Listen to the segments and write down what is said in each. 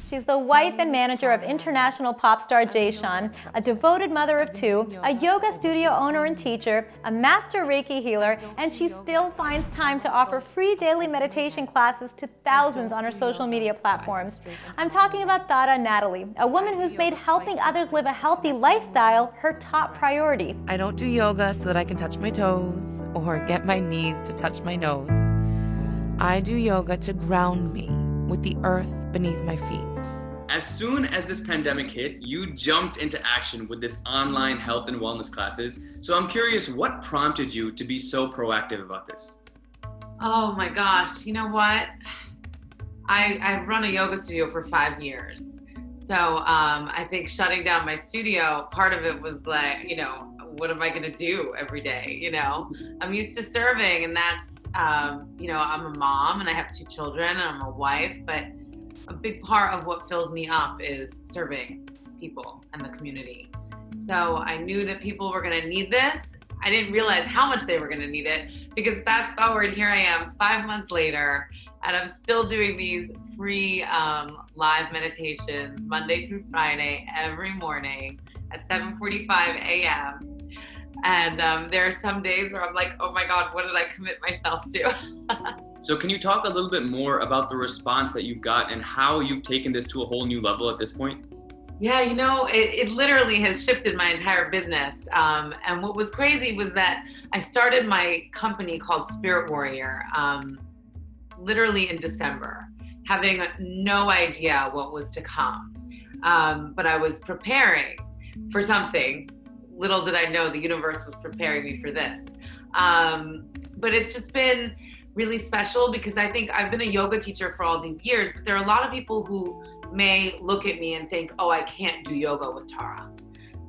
She's the wife and manager of international pop star Jayraj, a devoted mother of two, a yoga studio owner and teacher, a master Reiki healer, and she still finds time to offer free daily meditation classes to thousands on her social media platforms. I'm talking about Thara Natalie, a woman who's made helping others live a healthy lifestyle her top priority. I don't do yoga so that I can touch my toes or get my knees to touch my nose. I do yoga to ground me with the earth beneath my feet. As soon as this pandemic hit, you jumped into action with this online health and wellness classes. So I'm curious, what prompted you to be so proactive about this? Oh my gosh, you know what? I've run a yoga studio for 5 years. So I think shutting down my studio, part of it was like, what am I gonna do every day? I'm used to serving, and that's, I'm a mom and I have 2 children and I'm a wife, but a big part of what fills me up is serving people and the community. So I knew that people were gonna need this. I didn't realize how much they were gonna need it, because fast forward, here I am 5 months later, and I'm still doing these free live meditations Monday through Friday every morning at 7:45 a.m. And there are some days where I'm like, oh my God, what did I commit myself to? So can you talk a little bit more about the response that you've got and how you've taken this to a whole new level at this point? Yeah, it literally has shifted my entire business. And what was crazy was that I started my company called Spirit Warrior literally in December, having no idea what was to come. But I was preparing for something. Little did I know the universe was preparing me for this. But it's just been really special, because I think I've been a yoga teacher for all these years, but there are a lot of people who may look at me and think, oh, I can't do yoga with Thara,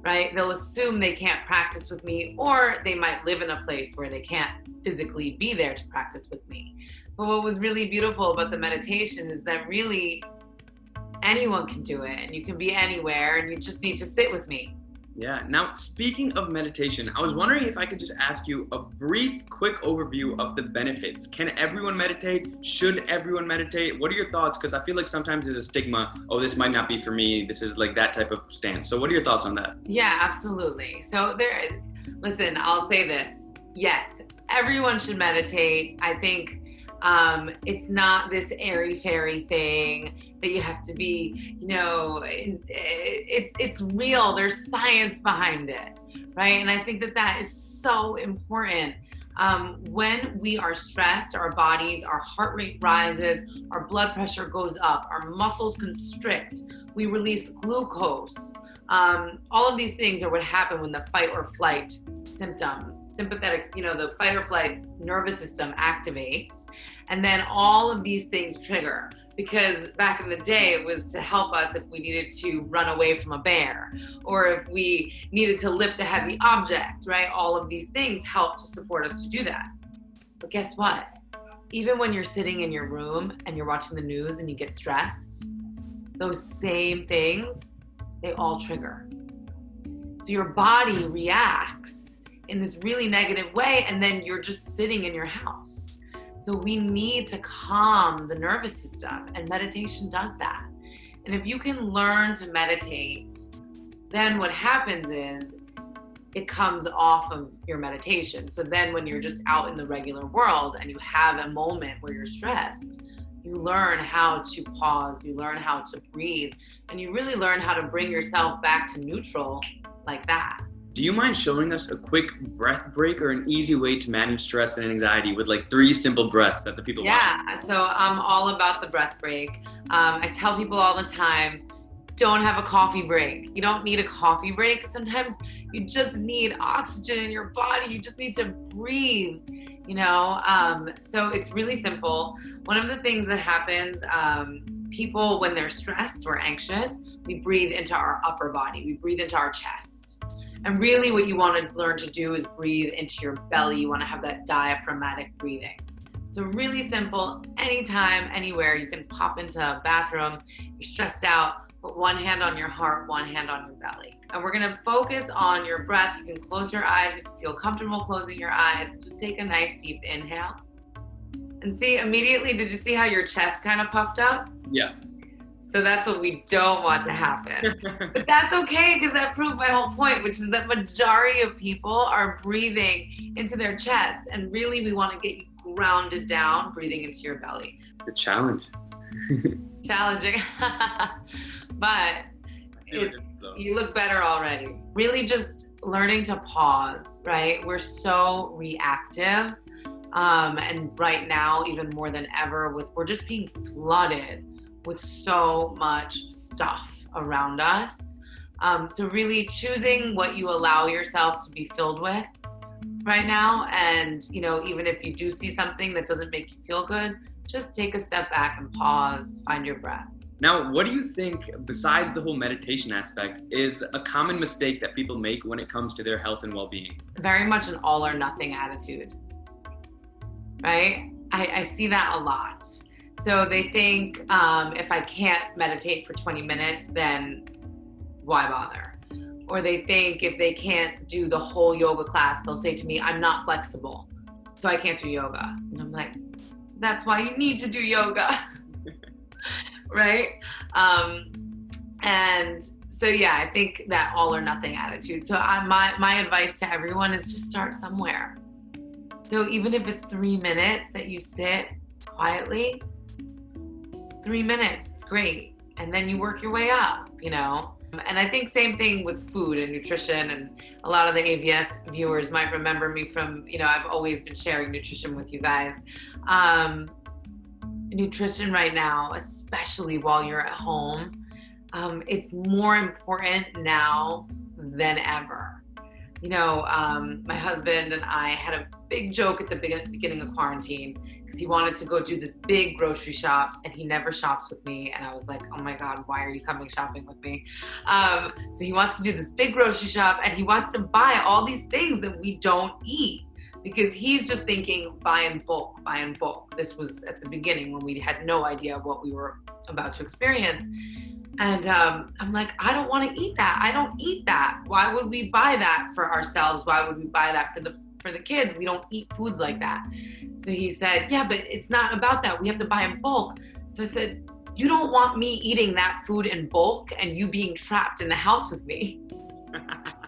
right? They'll assume they can't practice with me, or they might live in a place where they can't physically be there to practice with me. But what was really beautiful about the meditation is that really anyone can do it, and you can be anywhere, and you just need to sit with me. Yeah. Now, speaking of meditation, I was wondering if I could just ask you a brief, quick overview of the benefits. Can everyone meditate? Should everyone meditate? What are your thoughts? Because I feel like sometimes there's a stigma, oh, this might not be for me. This is like that type of stance. So what are your thoughts on that? Yeah, absolutely. So listen, I'll say this. Yes, everyone should meditate. I think it's not this airy-fairy thing that you have to be, it's real. There's science behind it, right? And I think that is so important. When we are stressed, our bodies, our heart rate rises, our blood pressure goes up, our muscles constrict, we release glucose. All of these things are what happen when the fight or flight symptoms, sympathetic, the fight or flight nervous system activates. And then all of these things trigger, because back in the day, it was to help us if we needed to run away from a bear, or if we needed to lift a heavy object, right? All of these things help to support us to do that. But guess what? Even when you're sitting in your room and you're watching the news and you get stressed, those same things, they all trigger. So your body reacts in this really negative way, and then you're just sitting in your house. So we need to calm the nervous system, and meditation does that. And if you can learn to meditate, then what happens is it comes off of your meditation. So then when you're just out in the regular world and you have a moment where you're stressed, you learn how to pause, you learn how to breathe, and you really learn how to bring yourself back to neutral like that. Do you mind showing us a quick breath break or an easy way to manage stress and anxiety with like 3 simple breaths that the people watching? Yeah, so I'm all about the breath break. I tell people all the time, don't have a coffee break. You don't need a coffee break. Sometimes you just need oxygen in your body. You just need to breathe, So it's really simple. One of the things that happens, people, when they're stressed or anxious, we breathe into our upper body. We breathe into our chest. And really what you want to learn to do is breathe into your belly. You want to have that diaphragmatic breathing. So really simple, anytime, anywhere. You can pop into a bathroom, you're stressed out, put one hand on your heart, one hand on your belly. And we're going to focus on your breath. You can close your eyes if you feel comfortable closing your eyes. Just take a nice deep inhale. And see, immediately, did you see how your chest kind of puffed up? Yeah. So that's what we don't want to happen. But that's okay, because that proved my whole point, which is that majority of people are breathing into their chest. And really, we want to get you grounded down, breathing into your belly. The challenge. Challenging. But you look better already. Really just learning to pause, right? We're so reactive. And right now, even more than ever, we're just being flooded with so much stuff around us. So really choosing what you allow yourself to be filled with right now. And, even if you do see something that doesn't make you feel good, just take a step back and pause, find your breath. Now, what do you think, besides the whole meditation aspect, is a common mistake that people make when it comes to their health and well-being? Very much an all or nothing attitude, right? I see that a lot. So they think if I can't meditate for 20 minutes, then why bother? Or they think if they can't do the whole yoga class, they'll say to me, I'm not flexible, so I can't do yoga. And I'm like, that's why you need to do yoga, right? And so, yeah, I think that all or nothing attitude. So my advice to everyone is just start somewhere. So even if it's 3 minutes that you sit quietly, it's 3 minutes, it's great. And then you work your way up, And I think same thing with food and nutrition, and a lot of the AVS viewers might remember me from, I've always been sharing nutrition with you guys. Nutrition right now, especially while you're at home, it's more important now than ever. My husband and I had a big joke at the beginning of quarantine because he wanted to go do this big grocery shop and he never shops with me. And I was like, oh my God, why are you coming shopping with me? So he wants to do this big grocery shop and he wants to buy all these things that we don't eat because he's just thinking buy in bulk, buy in bulk. This was at the beginning when we had no idea what we were about to experience. And I'm like, I don't want to eat that. I don't eat that. Why would we buy that for ourselves? Why would we buy that for the kids? We don't eat foods like that. So he said, yeah, but it's not about that. We have to buy in bulk. So I said, you don't want me eating that food in bulk and you being trapped in the house with me,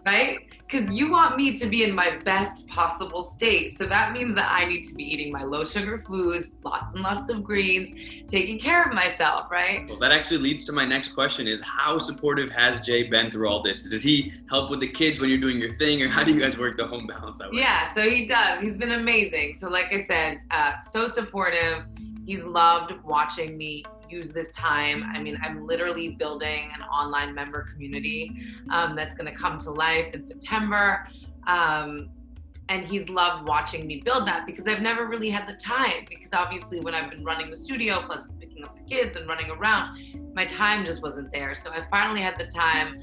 right? Because you want me to be in my best possible state. So that means that I need to be eating my low sugar foods, lots and lots of greens, taking care of myself, right? Well, that actually leads to my next question is how supportive has Jay been through all this? Does he help with the kids when you're doing your thing, or how do you guys work the home balance out? Yeah, so he does. He's been amazing. So like I said, so supportive. He's loved watching me use this time. I mean, I'm literally building an online member community that's going to come to life in September. And he's loved watching me build that because I've never really had the time, because obviously when I've been running the studio plus picking up the kids and running around, my time just wasn't there. So I finally had the time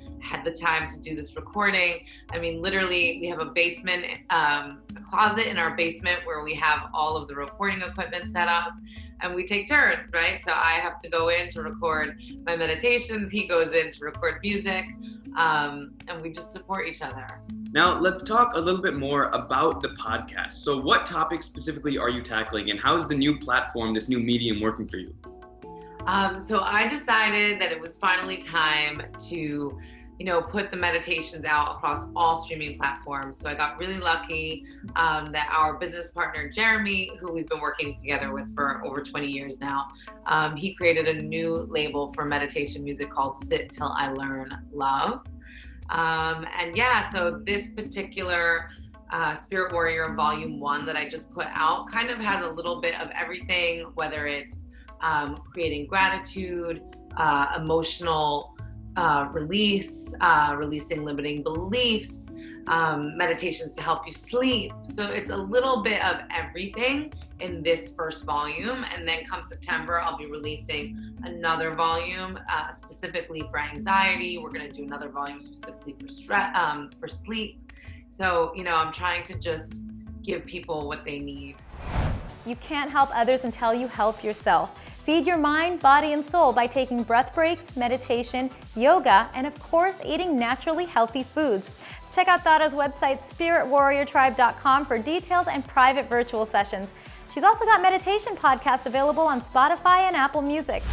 to do this recording. I mean, literally we have a basement, a closet in our basement where we have all of the recording equipment set up. And we take turns, right? So I have to go in to record my meditations. He goes in to record music. And we just support each other. Now, let's talk a little bit more about the podcast. So what topics specifically are you tackling, and how is the new platform, this new medium, working for you? So I decided that it was finally time to put the meditations out across all streaming platforms. So I got really lucky that our business partner, Jeremy, who we've been working together with for over 20 years now, he created a new label for meditation music called Sit Till I Learn Love. And yeah, so this particular Spirit Warrior Volume 1 that I just put out kind of has a little bit of everything, whether it's creating gratitude, emotional release, releasing limiting beliefs, meditations to help you sleep. So it's a little bit of everything in this first volume. And then come September, I'll be releasing another volume specifically for anxiety. We're going to do another volume specifically for stress, for sleep. So, I'm trying to just give people what they need. You can't help others until you help yourself. Feed your mind, body, and soul by taking breath breaks, meditation, yoga, and of course, eating naturally healthy foods. Check out Thara's website, spiritwarriortribe.com, for details and private virtual sessions. She's also got meditation podcasts available on Spotify and Apple Music.